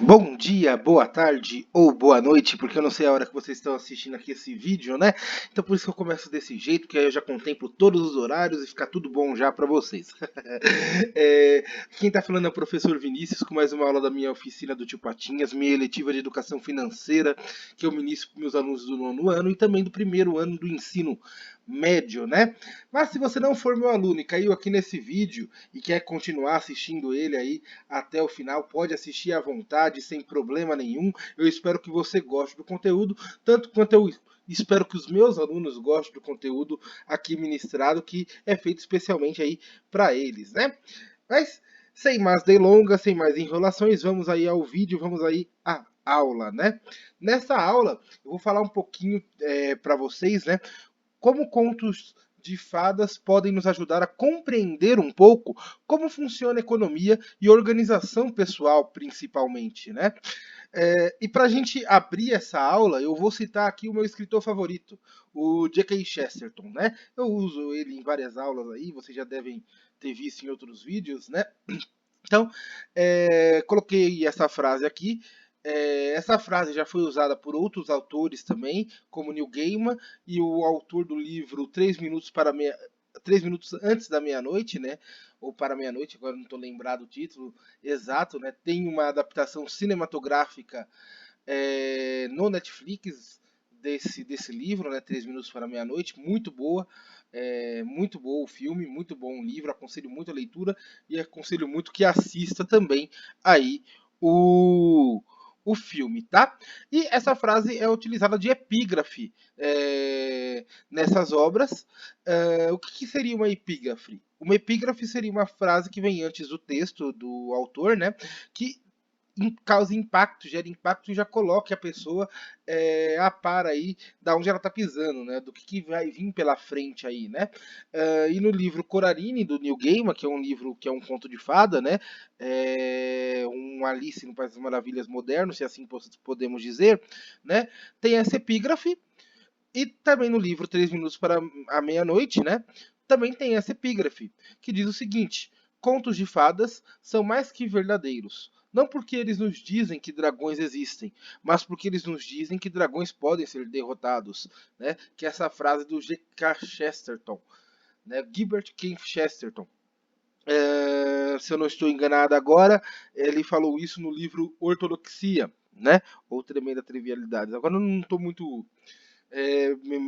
Bom dia, boa tarde ou boa noite, porque eu não sei a hora que vocês estão assistindo aqui esse vídeo, né? Então por isso que eu começo desse jeito, que aí eu já contemplo todos os horários e fica tudo bom já para vocês. Quem tá falando é o professor Vinícius, com mais uma aula da minha oficina do Tio Patinhas, minha eletiva de educação financeira, que eu ministro para meus alunos do 9º ano e também do 1º ano do ensino médio, né? Mas se você não for meu aluno e caiu aqui nesse vídeo e quer continuar assistindo ele aí até o final, pode assistir à vontade, sem problema nenhum. Eu espero que você goste do conteúdo, tanto quanto eu espero que os meus alunos gostem do conteúdo aqui ministrado, que é feito especialmente aí para eles, né? Mas sem mais delongas, sem mais enrolações, vamos aí ao vídeo, vamos aí à aula, né? Nessa aula eu vou falar um pouquinho para vocês, né? Como contos de fadas podem nos ajudar a compreender um pouco como funciona a economia e organização pessoal, principalmente, né? E para a gente abrir essa aula, eu vou citar aqui o meu escritor favorito, o J.K. Chesterton, né? Eu uso ele em várias aulas aí, vocês já devem ter visto em outros vídeos, né? Então, coloquei essa frase aqui. Essa frase já foi usada por outros autores também, como Neil Gaiman e o autor do livro 3 minutos antes da meia-noite, né? Ou para meia-noite, agora não estou lembrado o título exato, né? Tem uma adaptação cinematográfica no Netflix desse livro, né? 3 minutos para meia-noite, muito boa. Muito bom o filme, muito bom o livro, aconselho muito a leitura e aconselho muito que assista também aí o filme, tá? E essa frase é utilizada de epígrafe nessas obras. O que seria uma epígrafe? Uma epígrafe seria uma frase que vem antes do texto do autor, né? Que causa impacto, gera impacto e já coloque a pessoa a par aí da onde ela está pisando, né? Do que vai vir pela frente aí, né? E no livro Coraline, do Neil Gaiman, que é um livro que é um conto de fada, né? Um Alice no País das Maravilhas moderno, se assim podemos dizer, né? Tem essa epígrafe e também no livro 3 minutos para a meia-noite, né? Também tem essa epígrafe, que diz o seguinte: contos de fadas são mais que verdadeiros. Não porque eles nos dizem que dragões existem, mas porque eles nos dizem que dragões podem ser derrotados. Né? Que é essa frase do G.K. Chesterton, né? Gilbert Keith Chesterton. Se eu não estou enganado agora, ele falou isso no livro Ortodoxia, né? Ou Tremenda Trivialidade. Agora eu não estou muito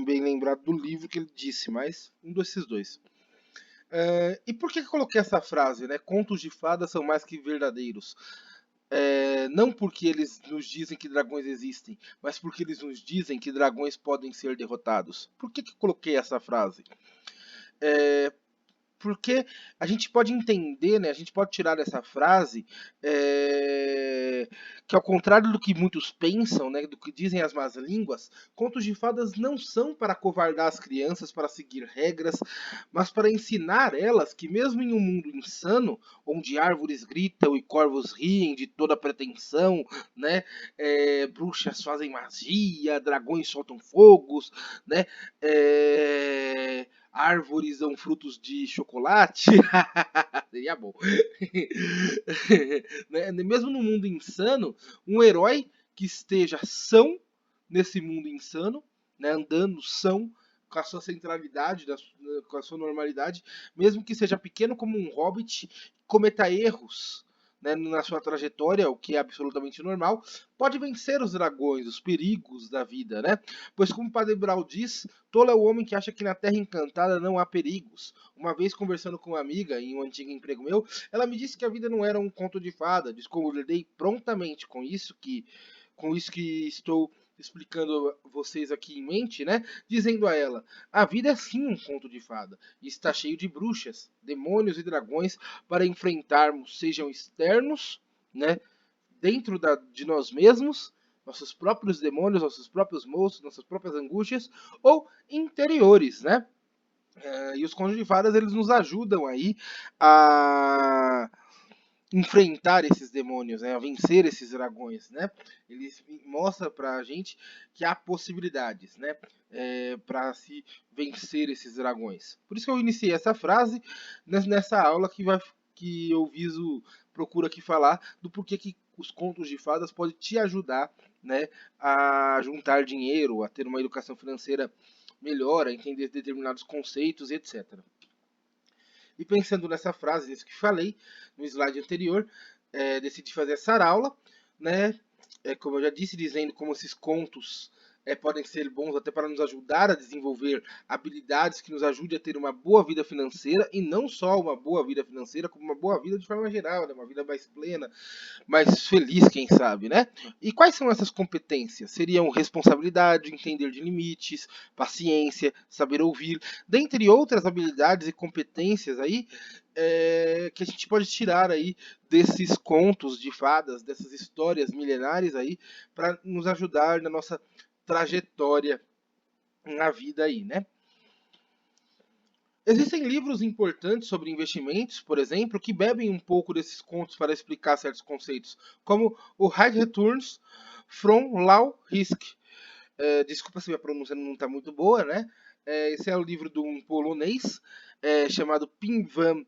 bem lembrado do livro que ele disse, mas um desses dois. E por que eu coloquei essa frase, né? Contos de fadas são mais que verdadeiros. Não porque eles nos dizem que dragões existem, mas porque eles nos dizem que dragões podem ser derrotados. Por que eu coloquei essa frase? Porque a gente pode entender, né, a gente pode tirar dessa frase que, ao contrário do que muitos pensam, né, do que dizem as más línguas, contos de fadas não são para acovardar as crianças para seguir regras, mas para ensinar elas que mesmo em um mundo insano, onde árvores gritam e corvos riem de toda pretensão, né, bruxas fazem magia, dragões soltam fogos, né, árvores dão frutos de chocolate. Seria bom. Mesmo no mundo insano, um herói que esteja são nesse mundo insano, né, andando são, com a sua centralidade, com a sua normalidade, mesmo que seja pequeno como um hobbit, cometa erros, né, na sua trajetória, o que é absolutamente normal, pode vencer os dragões, os perigos da vida, né? Pois como o Padre Brau diz, tolo é o homem que acha que na Terra Encantada não há perigos. Uma vez conversando com uma amiga em um antigo emprego meu, ela me disse que a vida não era um conto de fada. Discordei prontamente com isso que estou explicando a vocês aqui em mente, né? Dizendo a ela: a vida é sim um conto de fada e está cheio de bruxas, demônios e dragões para enfrentarmos, sejam externos, né? Dentro de nós mesmos, nossos próprios demônios, nossos próprios monstros, nossas próprias angústias, ou interiores, né? E os contos de fadas, eles nos ajudam aí a enfrentar esses demônios, né? A vencer esses dragões, né? Eles mostram pra gente que há possibilidades, né? Para se vencer esses dragões. Por isso que eu iniciei essa frase nessa aula que eu procuro aqui falar do porquê que os contos de fadas podem te ajudar, né, a juntar dinheiro, a ter uma educação financeira melhor, a entender determinados conceitos, etc. E pensando nessa frase, nisso que falei no slide anterior, decidi fazer essa aula, né? Como eu já disse, dizendo como esses contos podem ser bons até para nos ajudar a desenvolver habilidades que nos ajudem a ter uma boa vida financeira, e não só uma boa vida financeira, como uma boa vida de forma geral, né? Uma vida mais plena, mais feliz, quem sabe, né? E quais são essas competências? Seriam responsabilidade, entender de limites, paciência, saber ouvir, dentre outras habilidades e competências aí que a gente pode tirar aí desses contos de fadas, dessas histórias milenares aí, para nos ajudar na nossa trajetória na vida aí, né? Existem livros importantes sobre investimentos, por exemplo, que bebem um pouco desses contos para explicar certos conceitos, como o High Returns from Low Risk. Desculpa se minha pronúncia não está muito boa, né? Esse é o livro de um polonês chamado Pim Van.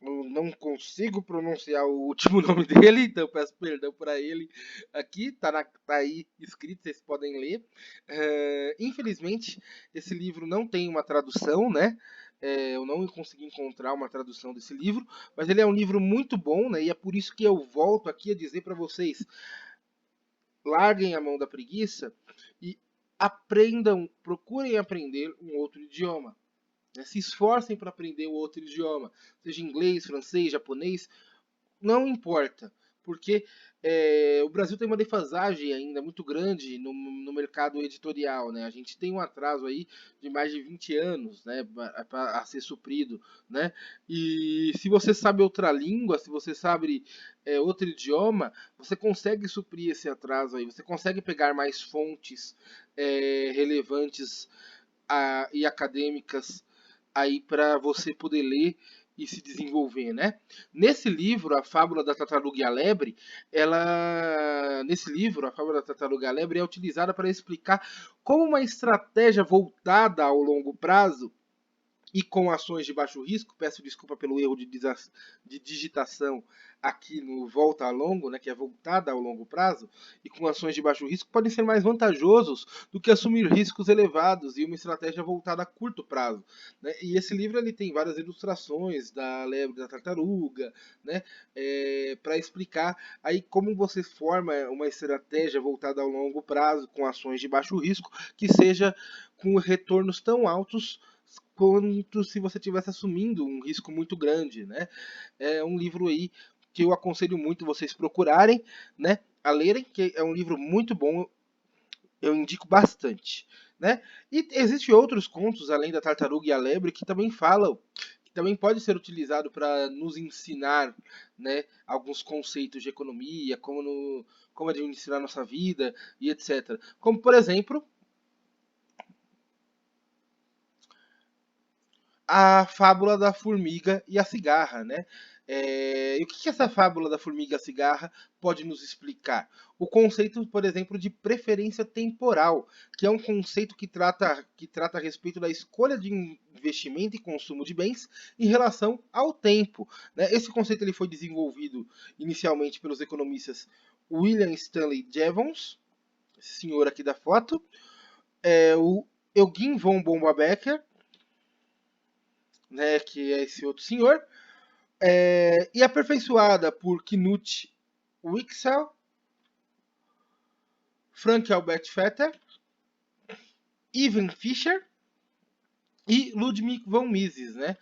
Eu não consigo pronunciar o último nome dele, então peço perdão para ele aqui. Tá aí escrito, vocês podem ler. Infelizmente, esse livro não tem uma tradução, né? Eu não consegui encontrar uma tradução desse livro, mas ele é um livro muito bom, né? E é por isso que eu volto aqui a dizer para vocês: larguem a mão da preguiça e aprendam, procurem aprender um outro idioma. Se esforcem para aprender um outro idioma, seja inglês, francês, japonês, não importa, porque o Brasil tem uma defasagem ainda muito grande no mercado editorial, né? A gente tem um atraso aí de mais de 20 anos, né, a ser suprido, né? E se você sabe outra língua, se você sabe outro idioma, você consegue suprir esse atraso aí, você consegue pegar mais fontes relevantes e acadêmicas aí para você poder ler e se desenvolver, né? Nesse livro, a Fábula da Tartaruga e a Lebre, nesse livro, a Fábula da Tartaruga e a Lebre é utilizada para explicar como uma estratégia voltada ao longo prazo e com ações de baixo risco, peço desculpa pelo erro de digitação aqui no volta a longo, né, que é voltada ao longo prazo, e com ações de baixo risco podem ser mais vantajosos do que assumir riscos elevados e uma estratégia voltada a curto prazo, né? E esse livro ele tem várias ilustrações da lebre da tartaruga, né, para explicar aí como você forma uma estratégia voltada ao longo prazo com ações de baixo risco que seja com retornos tão altos quanto se você estivesse assumindo um risco muito grande, né? É um livro aí que eu aconselho muito vocês procurarem, né? A lerem, que é um livro muito bom, eu indico bastante, né? E existem outros contos além da Tartaruga e a Lebre que também falam, que também pode ser utilizado para nos ensinar, né? Alguns conceitos de economia, como administrar nossa vida e etc. Como por exemplo a fábula da formiga e a cigarra, né? E o que essa fábula da formiga e a cigarra pode nos explicar? O conceito, por exemplo, de preferência temporal, que é um conceito que trata a respeito da escolha de investimento e consumo de bens em relação ao tempo, né? Esse conceito ele foi desenvolvido inicialmente pelos economistas William Stanley Jevons, esse senhor aqui da foto, o Eugen von Bombabecker, né, que é esse outro senhor, e aperfeiçoada por Knut Wicksell, Frank Albert Vetter, Ivan Fischer e Ludwig von Mises, né?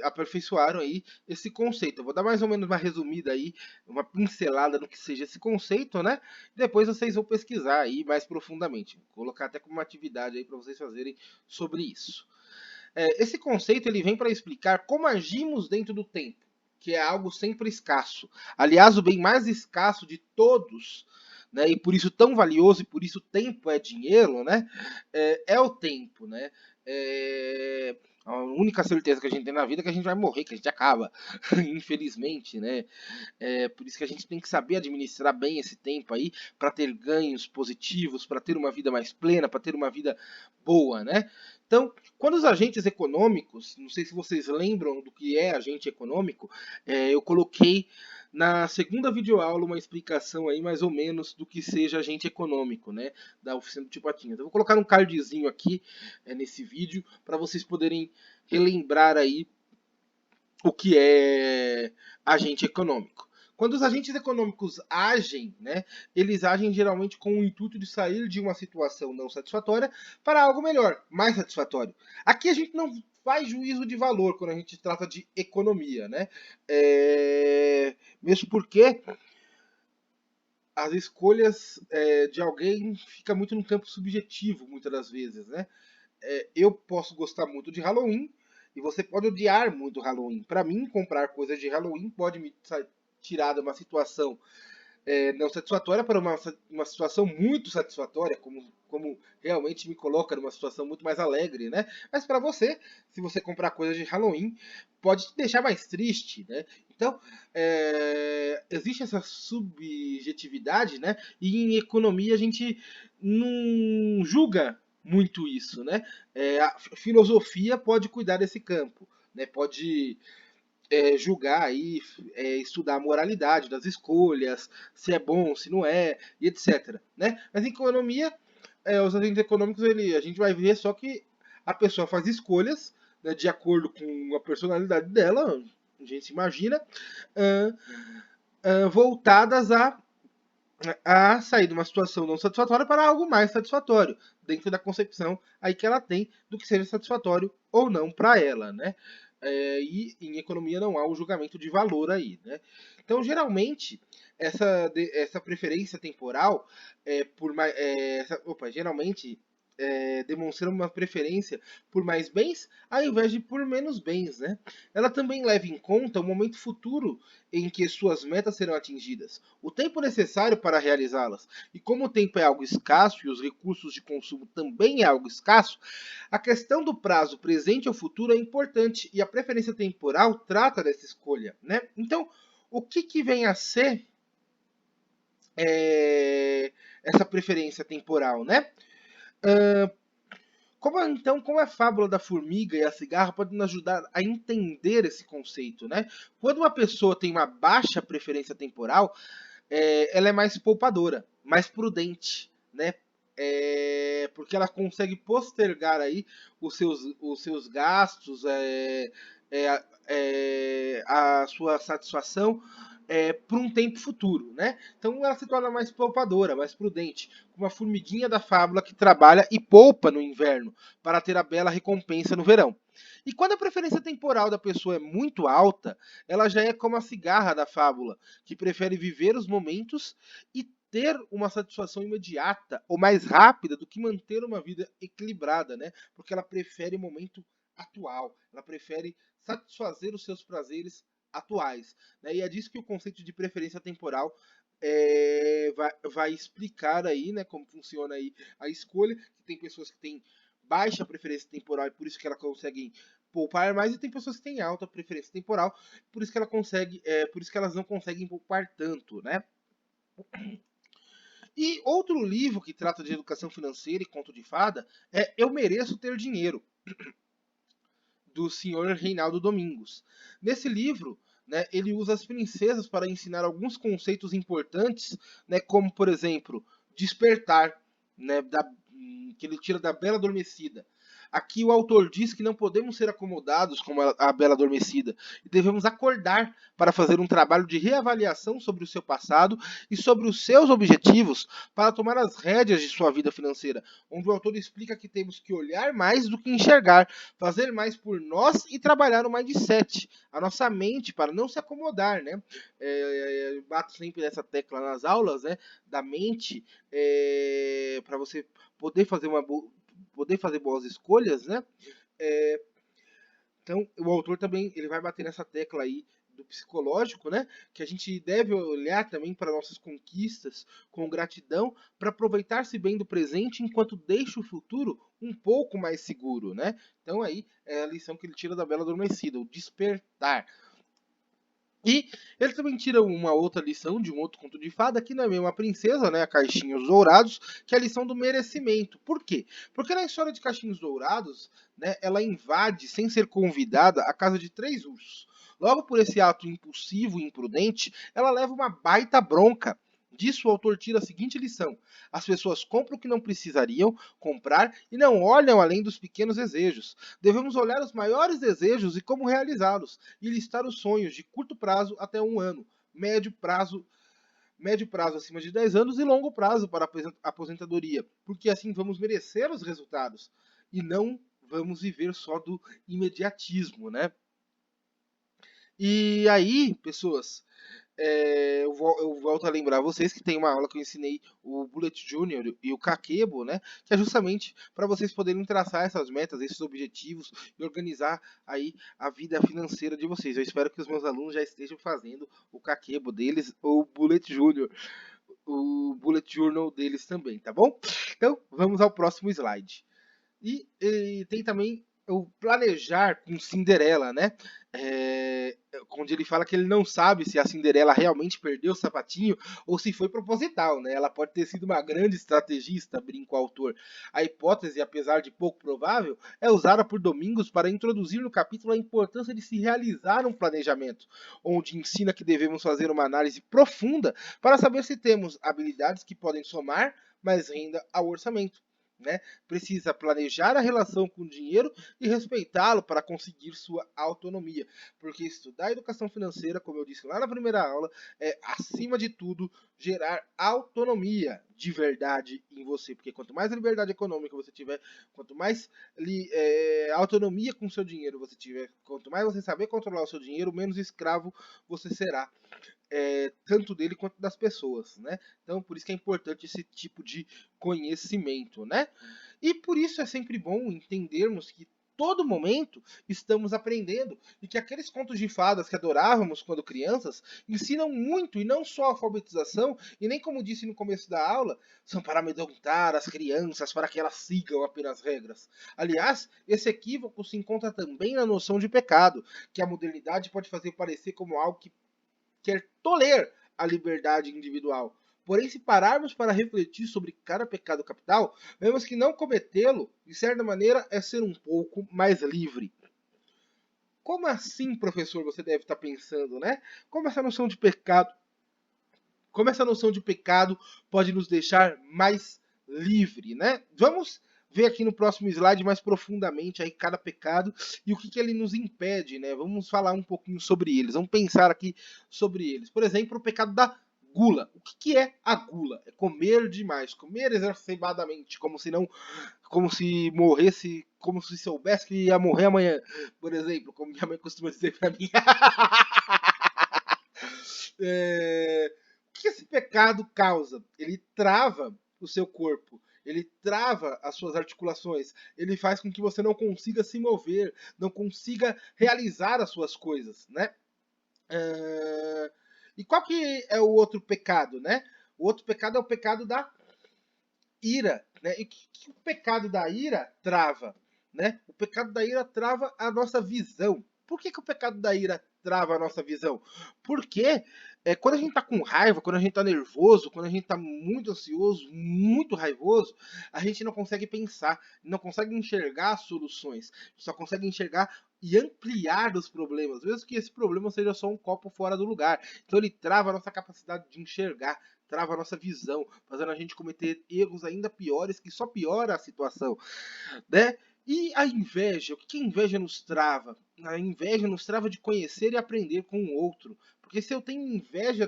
Aperfeiçoaram aí esse conceito. Eu vou dar mais ou menos uma resumida aí, uma pincelada no que seja esse conceito, né? Depois vocês vão pesquisar aí mais profundamente. Vou colocar até como uma atividade aí para vocês fazerem sobre isso. Esse conceito ele vem para explicar como agimos dentro do tempo, que é algo sempre escasso. Aliás, o bem mais escasso de todos, né, e por isso tão valioso, e por isso tempo é dinheiro, né, é o tempo. Né? A única certeza que a gente tem na vida é que a gente vai morrer, que a gente acaba, infelizmente, né? Por isso que a gente tem que saber administrar bem esse tempo aí para ter ganhos positivos, para ter uma vida mais plena, para ter uma vida boa, né? Então, quando os agentes econômicos, não sei se vocês lembram do que é agente econômico, eu coloquei na segunda videoaula uma explicação aí mais ou menos do que seja agente econômico, né, da oficina do Tio Patinhas. Eu vou colocar um cardzinho aqui nesse vídeo para vocês poderem relembrar aí o que é agente econômico. Quando os agentes econômicos agem, né, eles agem geralmente com o intuito de sair de uma situação não satisfatória para algo melhor, mais satisfatório. Aqui a gente não faz juízo de valor quando a gente trata de economia, né? Mesmo porque as escolhas de alguém fica muito no campo subjetivo, muitas das vezes, né? Eu posso gostar muito de Halloween e você pode odiar muito Halloween. Para mim, comprar coisas de Halloween pode me tirar de uma situação não satisfatória para uma situação muito satisfatória, como realmente me coloca numa situação muito mais alegre, né? Mas para você, se você comprar coisas de Halloween, pode te deixar mais triste, né? Então, existe essa subjetividade, né? E em economia a gente não julga muito isso, né? A filosofia pode cuidar desse campo, né? Pode julgar aí, estudar a moralidade das escolhas, se é bom, se não é, e etc. Né? Mas em economia, os agentes econômicos, a gente vai ver só que a pessoa faz escolhas, né, de acordo com a personalidade dela, a gente imagina, voltadas a sair de uma situação não satisfatória para algo mais satisfatório, dentro da concepção aí que ela tem do que seja satisfatório ou não para ela, né? E em economia não há um julgamento de valor aí, né? Então, geralmente, essa preferência temporal por mais, geralmente demonstra uma preferência por mais bens ao invés de por menos bens, né? Ela também leva em conta o momento futuro em que suas metas serão atingidas, o tempo necessário para realizá-las. E como o tempo é algo escasso e os recursos de consumo também é algo escasso, a questão do prazo presente ou futuro é importante e a preferência temporal trata dessa escolha, né? Então, o que vem a ser essa preferência temporal, né? Como a fábula da formiga e a cigarra pode nos ajudar a entender esse conceito, né? Quando uma pessoa tem uma baixa preferência temporal, ela é mais poupadora, mais prudente, né? Porque ela consegue postergar aí os seus gastos, a sua satisfação por um tempo futuro, né? Então ela se torna mais poupadora, mais prudente, como a formiguinha da fábula que trabalha e poupa no inverno para ter a bela recompensa no verão. E quando a preferência temporal da pessoa é muito alta, ela já é como a cigarra da fábula, que prefere viver os momentos e ter uma satisfação imediata ou mais rápida do que manter uma vida equilibrada, né? Porque ela prefere o momento atual, ela prefere satisfazer os seus prazeres atuais, né? E é disso que o conceito de preferência temporal vai explicar aí, né, como funciona aí a escolha. Tem pessoas que têm baixa preferência temporal e por isso que elas conseguem poupar mais, e tem pessoas que têm alta preferência temporal, por isso que por isso que elas não conseguem poupar tanto, né? E outro livro que trata de educação financeira e conto de fada é Eu Mereço Ter Dinheiro, do senhor Reinaldo Domingos. Nesse livro, né, ele usa as princesas para ensinar alguns conceitos importantes, né, como, por exemplo, despertar, né, que ele tira da Bela Adormecida. Aqui o autor diz que não podemos ser acomodados como a Bela Adormecida e devemos acordar para fazer um trabalho de reavaliação sobre o seu passado e sobre os seus objetivos para tomar as rédeas de sua vida financeira, onde o autor explica que temos que olhar mais do que enxergar, fazer mais por nós e trabalhar o mindset, a nossa mente, para não se acomodar, né? Bato sempre nessa tecla nas aulas, né? Da mente, para você poder fazer boas escolhas, né? Então, o autor também ele vai bater nessa tecla aí do psicológico, né? Que a gente deve olhar também para nossas conquistas com gratidão para aproveitar-se bem do presente enquanto deixa o futuro um pouco mais seguro, né? Então aí é a lição que ele tira da Bela Adormecida, o despertar. E ele também tira uma outra lição de um outro conto de fada, que não é mesmo a princesa, né, a Caixinhos Dourados, que é a lição do merecimento. Por quê? Porque na história de Caixinhos Dourados, né, ela invade, sem ser convidada, a casa de 3 ursos. Logo por esse ato impulsivo e imprudente, ela leva uma baita bronca. Disso, o autor tira a seguinte lição: as pessoas compram o que não precisariam comprar e não olham além dos pequenos desejos. Devemos olhar os maiores desejos e como realizá-los, e listar os sonhos de curto prazo até um ano, médio prazo acima de 10 anos e longo prazo para a aposentadoria, porque assim vamos merecer os resultados e não vamos viver só do imediatismo, né? E aí, pessoas, eu volto a lembrar vocês que tem uma aula que eu ensinei o Bullet Junior e o Kakebo, né? Que é justamente para vocês poderem traçar essas metas, esses objetivos e organizar aí a vida financeira de vocês. Eu espero que os meus alunos já estejam fazendo o Kakebo deles ou o Bullet Junior, o Bullet Journal deles também, tá bom? Então, vamos ao próximo slide. E tem também o planejar com Cinderela, né? Onde ele fala que ele não sabe se a Cinderela realmente perdeu o sapatinho ou se foi proposital, né? Ela pode ter sido uma grande estrategista, brinca o autor. A hipótese, apesar de pouco provável, é usada por Domingos para introduzir no capítulo a importância de se realizar um planejamento, onde ensina que devemos fazer uma análise profunda para saber se temos habilidades que podem somar mais renda ao orçamento. Né? Precisa planejar a relação com o dinheiro e respeitá-lo para conseguir sua autonomia. Porque estudar educação financeira, como eu disse lá na primeira aula, é, acima de tudo, gerar autonomia de verdade em você. Porque quanto mais liberdade econômica você tiver, quanto mais autonomia com o seu dinheiro você tiver, quanto mais você saber controlar o seu dinheiro, menos escravo você será. Tanto dele quanto das pessoas, né? Então, por isso que é importante esse tipo de conhecimento, né? E por isso é sempre bom entendermos que todo momento estamos aprendendo e que aqueles contos de fadas que adorávamos quando crianças ensinam muito e não só a alfabetização e nem como disse no começo da aula, são para amedrontar as crianças para que elas sigam apenas regras. Aliás, esse equívoco se encontra também na noção de pecado, que a modernidade pode fazer parecer como algo que quer toler a liberdade individual. Porém, se pararmos para refletir sobre cada pecado capital, vemos que não cometê-lo, de certa maneira, é ser um pouco mais livre. Como assim, professor, você deve estar pensando, né? Como essa noção de pecado pode nos deixar mais livre, né? Vamos ver aqui no próximo slide mais profundamente aí cada pecado e o que ele nos impede, né? Vamos falar um pouquinho sobre eles, vamos pensar aqui sobre eles. Por exemplo, o pecado da gula. O que é a gula? É comer demais, comer exacerbadamente, como se morresse, como se soubesse que ia morrer amanhã, por exemplo, como minha mãe costuma dizer para mim. O que esse pecado causa? Ele trava o seu corpo, ele trava as suas articulações, ele faz com que você não consiga se mover, não consiga realizar as suas coisas, né? E qual que é o outro pecado, né? O outro pecado é o pecado da ira, né? E que o pecado da ira trava, né? O pecado da ira trava a nossa visão. Por que o pecado da ira trava a nossa visão? Porque quando a gente está com raiva, quando a gente está nervoso, quando a gente está muito ansioso, muito raivoso, a gente não consegue pensar, não consegue enxergar soluções, só consegue enxergar e ampliar os problemas, mesmo que esse problema seja só um copo fora do lugar. Então ele trava a nossa capacidade de enxergar, trava a nossa visão, fazendo a gente cometer erros ainda piores que só piora a situação, né? E a inveja, o que a inveja nos trava? A inveja nos trava de conhecer e aprender com o outro. Porque se eu tenho inveja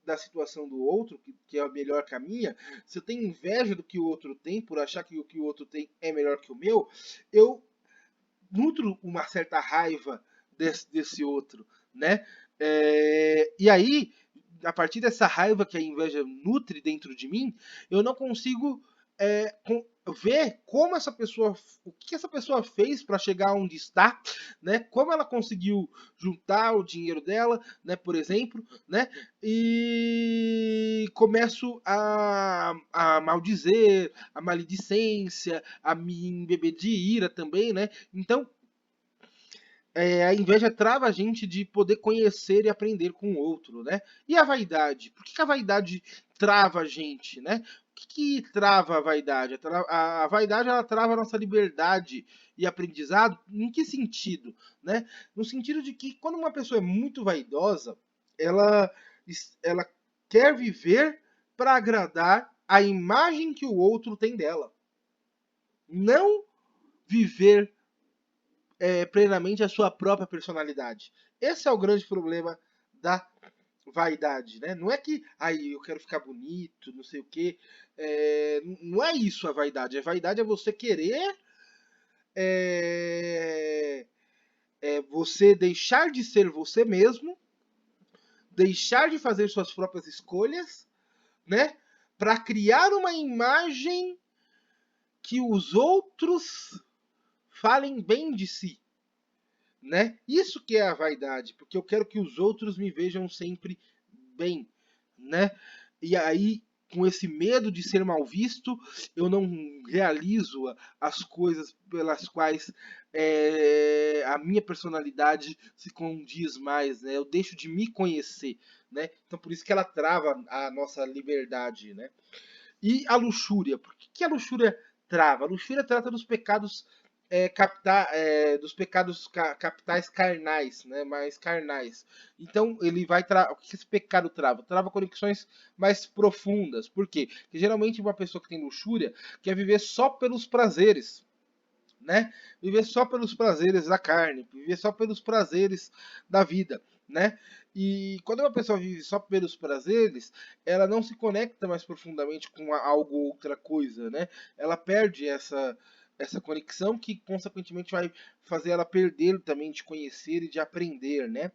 da situação do outro, que é melhor que a minha, se eu tenho inveja do que o outro tem, por achar que o que o outro tem é melhor que o meu, eu nutro uma certa raiva desse outro, né? E aí, a partir dessa raiva que a inveja nutre dentro de mim, eu não consigo ver como essa pessoa, o que essa pessoa fez para chegar onde está, né? Como ela conseguiu juntar o dinheiro dela, né? Por exemplo, né? E começo a maldizer, a maledicência, a me embeber de ira também, né? Então A inveja trava a gente de poder conhecer e aprender com o outro, né? E a vaidade? Por que a vaidade trava a gente, né? O que trava a vaidade? A vaidade, ela trava a nossa liberdade e aprendizado. Em que sentido, né? No sentido de que quando uma pessoa é muito vaidosa, ela, ela quer viver para agradar a imagem que o outro tem dela. Não viver plenamente a sua própria personalidade. Esse é o grande problema da vaidade, né? Não é que aí eu quero ficar bonito, não sei o quê. Não é isso a vaidade. A vaidade é você querer é, você deixar de ser você mesmo, deixar de fazer suas próprias escolhas, né? Para criar uma imagem que os outros falem bem de si, né? Isso que é a vaidade, porque eu quero que os outros me vejam sempre bem, né? E aí, com esse medo de ser mal visto, eu não realizo as coisas pelas quais a minha personalidade se condiz mais, né? Eu deixo de me conhecer, né? Então por isso que ela trava a nossa liberdade, né? E a luxúria, por que a luxúria trava? A luxúria trata dos pecados dos pecados capitais carnais, né, mais carnais. Então ele vai o que esse pecado trava? Trava conexões mais profundas. Por quê? Porque geralmente uma pessoa que tem luxúria quer viver só pelos prazeres, né? Viver só pelos prazeres da carne, viver só pelos prazeres da vida, né? E quando uma pessoa vive só pelos prazeres, ela não se conecta mais profundamente com algo ou outra coisa, né? Ela perde essa conexão que consequentemente vai fazer ela perder também de conhecer e de aprender, né?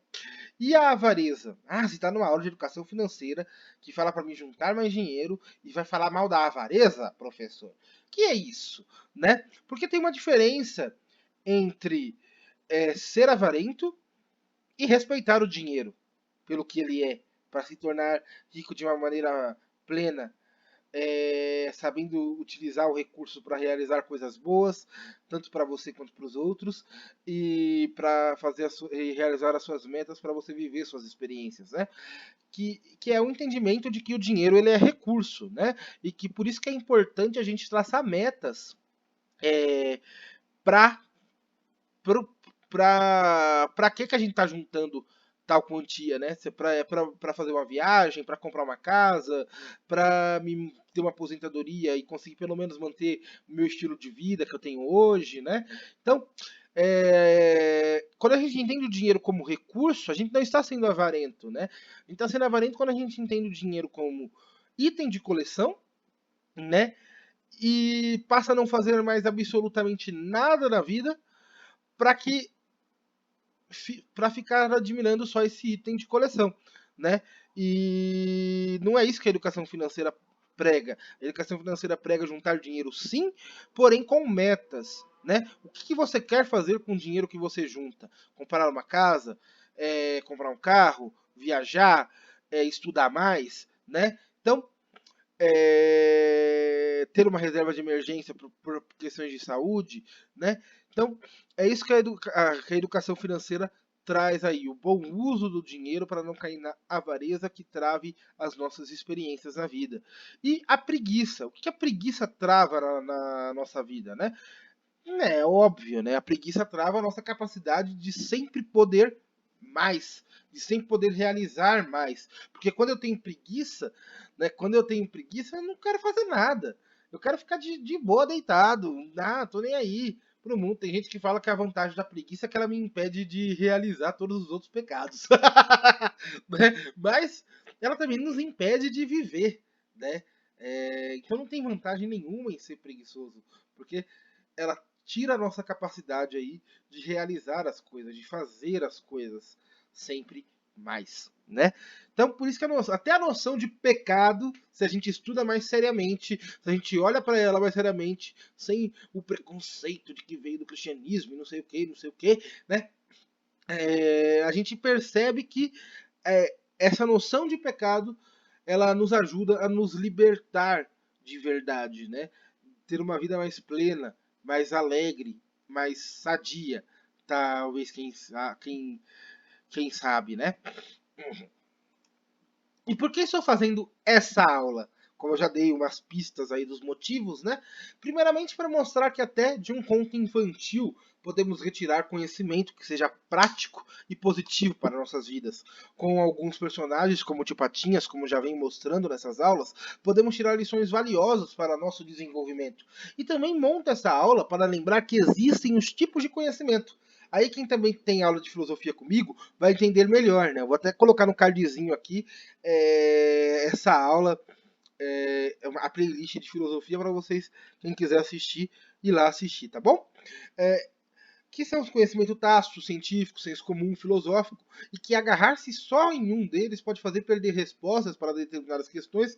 E a avareza? Ah, você está numa aula de educação financeira que fala para mim juntar mais dinheiro e vai falar mal da avareza, professor? Que é isso, né? Porque tem uma diferença entre ser avarento e respeitar o dinheiro pelo que ele é, para se tornar rico de uma maneira plena, sabendo utilizar o recurso para realizar coisas boas, tanto para você quanto para os outros, e para fazer e realizar as suas metas para você viver suas experiências, né? Que é o entendimento de que o dinheiro ele é recurso, né? E que por isso que é importante a gente traçar metas para para que a gente está juntando tal quantia, né? Para fazer uma viagem, para comprar uma casa, para ter uma aposentadoria e conseguir pelo menos manter o meu estilo de vida que eu tenho hoje, né? Então, quando a gente entende o dinheiro como recurso, a gente não está sendo avarento, né? A gente está sendo avarento quando a gente entende o dinheiro como item de coleção, né? E passa a não fazer mais absolutamente nada na vida para que para ficar admirando só esse item de coleção, né? E não é isso que a educação financeira prega. A educação financeira prega juntar dinheiro, sim, porém com metas, né? O que você quer fazer com o dinheiro que você junta? Comprar uma casa, comprar um carro, viajar, estudar mais, né? Então, ter uma reserva de emergência por questões de saúde, né? Então, é isso que que a educação financeira traz aí, o bom uso do dinheiro para não cair na avareza que trave as nossas experiências na vida. E a preguiça, o que a preguiça trava na nossa vida, né? É óbvio, né? A preguiça trava a nossa capacidade de sempre poder mais, de sempre poder realizar mais. Porque quando eu tenho preguiça, né? Quando eu tenho preguiça, eu não quero fazer nada. Eu quero ficar de boa deitado. Ah, tô nem aí pro mundo. Tem gente que fala que a vantagem da preguiça é que ela me impede de realizar todos os outros pecados. Né? Mas ela também nos impede de viver, né? Então não tem vantagem nenhuma em ser preguiçoso, porque ela tira a nossa capacidade aí de realizar as coisas, de fazer as coisas sempre mais, né? Então, por isso que até a noção de pecado, se a gente estuda mais seriamente, se a gente olha para ela mais seriamente, sem o preconceito de que veio do cristianismo e não sei o que, né? A gente percebe que essa noção de pecado, ela nos ajuda a nos libertar de verdade, né? Ter uma vida mais plena, mais alegre, mais sadia, talvez quem sabe, né? E por que estou fazendo essa aula? Como eu já dei umas pistas aí dos motivos, né? Primeiramente para mostrar que até de um conto infantil podemos retirar conhecimento que seja prático e positivo para nossas vidas. Com alguns personagens, como o Tio Patinhas, como já vem mostrando nessas aulas, podemos tirar lições valiosas para nosso desenvolvimento. E também monto essa aula para lembrar que existem os tipos de conhecimento. Aí quem também tem aula de filosofia comigo vai entender melhor, né? Eu vou até colocar no cardzinho aqui essa aula, a playlist de filosofia para vocês, quem quiser assistir, ir lá assistir, tá bom? Que são os conhecimentos tácitos, científicos, senso comum, filosófico, e que agarrar-se só em um deles pode fazer perder respostas para determinadas questões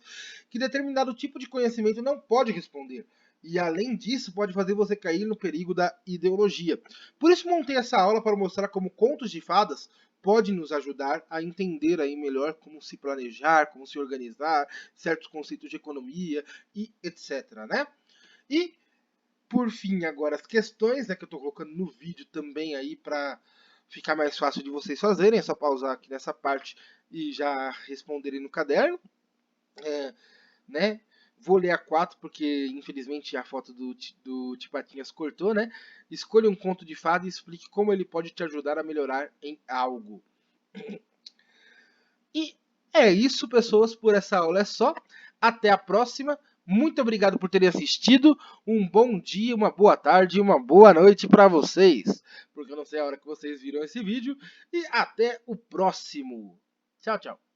que determinado tipo de conhecimento não pode responder. E além disso, pode fazer você cair no perigo da ideologia. Por isso montei essa aula para mostrar como contos de fadas pode nos ajudar a entender aí melhor como se planejar, como se organizar, certos conceitos de economia e etc, né? E por fim, agora as questões, né, que eu estou colocando no vídeo também aí para ficar mais fácil de vocês fazerem, é só pausar aqui nessa parte e já responderem no caderno, né? Vou ler a 4 porque infelizmente a foto do Tipatinhas cortou, né? Escolha um conto de fada e explique como ele pode te ajudar a melhorar em algo. E é isso, pessoas, por essa aula é só. Até a próxima. Muito obrigado por terem assistido. Um bom dia, uma boa tarde e uma boa noite para vocês. Porque eu não sei a hora que vocês viram esse vídeo. E até o próximo. Tchau, tchau.